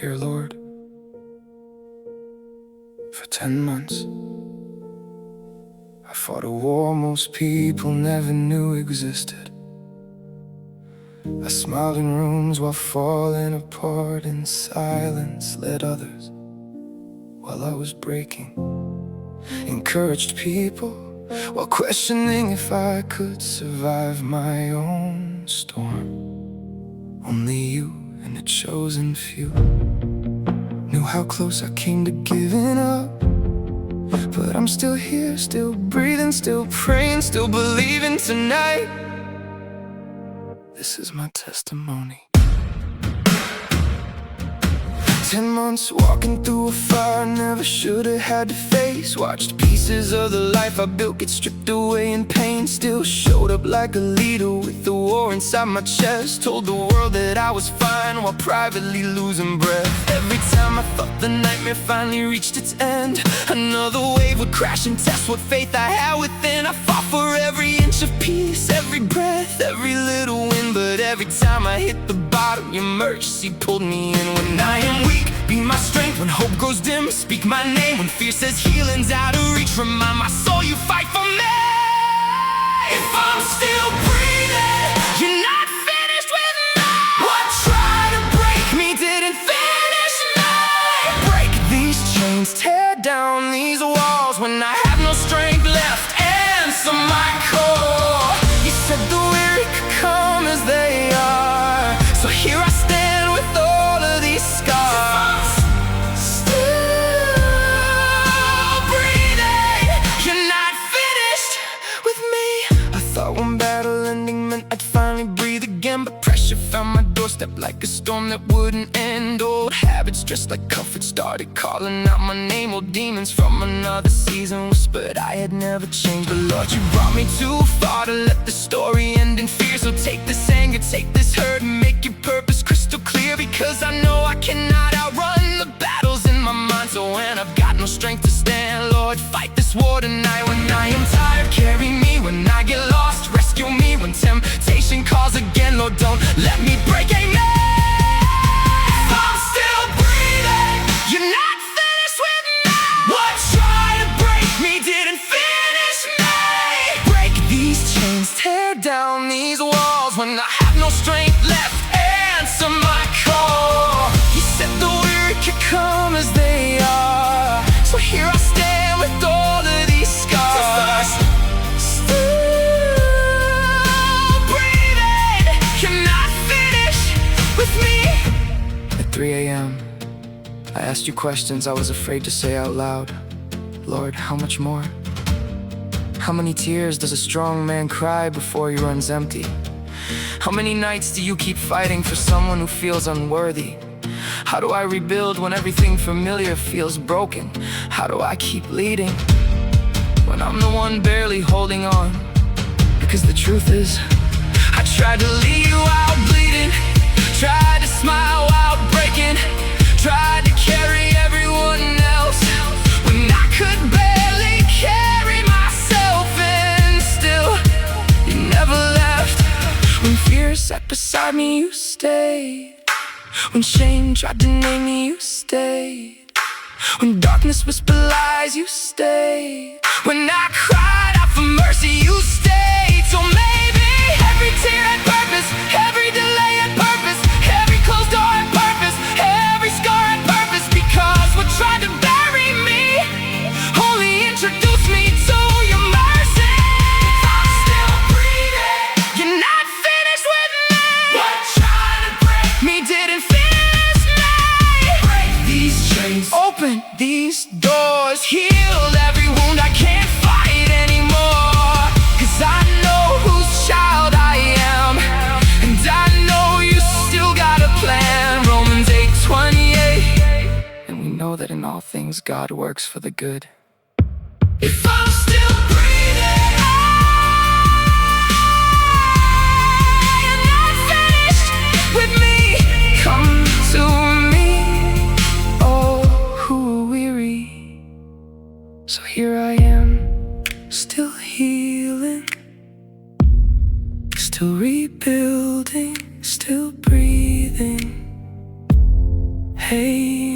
Dear Lord, for 10 months I fought a war most people never knew existed. I smiled in rooms while falling apart in silence, led others while I was breaking, encouraged people while questioning if I could survive my own storm. Only you and a chosen few knew how close I came to giving up. But I'm still here, still breathing, still praying, still believing tonight. This is my testimony. 10 months walking through a fire I never should have had to face. Watched pieces of the life I built get stripped away in pain. Still showed up like a leader with the war inside my chest. Told the world that I was fine while privately losing breath. Every time I thought the nightmare finally reached its end, another wave would crash and test what faith I had within. I fought for every inch of peace, every breath, every little win. But every time I hit the bottom, your mercy pulled me in. When I am weak, be my strength. When hope grows dim, speak my name. When fear says healing's out of reach, remind my soul you fight for me. If I'm still breathing, you're not finished with me. What tried to break me didn't finish me. Break these chains, tear down these walls when I have no strength left. Answer my call. You said the weary could come as they are, so here I stand with all of these scars. Still breathing, you're not finished with me. I thought one battle ending meant I'd finally breathe again, but pressure found my doorstep like a storm that wouldn't end. Old habits dressed like comfort started calling out my name. Old demons from another season whispered I had never changed. But Lord, you brought me too far to let the story end in fear. So take this anger, take this hurt, and make your purpose crystal clear. Because I know I cannot outrun the battles in my mind. So when I've got no strength to stand, Lord, fight this war tonight. When I am tired, carry me. When I get lost, rescue me. When temptation calls again, Lord, don't let me break. Amen. If I'm still breathing, you're not finished with me. What tried to break me didn't finish me. Break these chains, tear down these walls when I have no strength left. Answer my call. You said the weary could come as they are, so here I stand with all of these scars. Still breathing, you're not finished with me. At 3 a.m. I asked you questions I was afraid to say out loud. Lord, how much more? How many tears does a strong man cry before he runs empty? How many nights do you keep fighting for someone who feels unworthy? How do I rebuild when everything familiar feels broken? How do I keep leading when I'm the one barely holding on? Because the truth is, I tried to leave you out bleeding, tried to smile while breaking, tried to carry everyone else when I could barely carry myself. And still, you never left. When fear sat beside me, you stayed. When shame tried to name me, you stayed. When darkness whispered lies, you stayed. When I cried out for mercy, you stayed. So maybe every tear had purpose, every delay had purpose, every closed door had purpose, every scar had purpose. Because what tried to bury me only introduced me to your mercy. I'm still breathing, you're not finished with me. What tried to break me didn't finish me. Break these chains, open these doors, healed every wound I can't fight anymore. Cause I know whose child I am, and I know you still got a plan. Romans 8:28. And we know that in all things God works for the good. If I'm still breathing, you're not finished with me. Come to me, oh, who are weary. So here I am, still healing, still rebuilding, still breathing. Hey,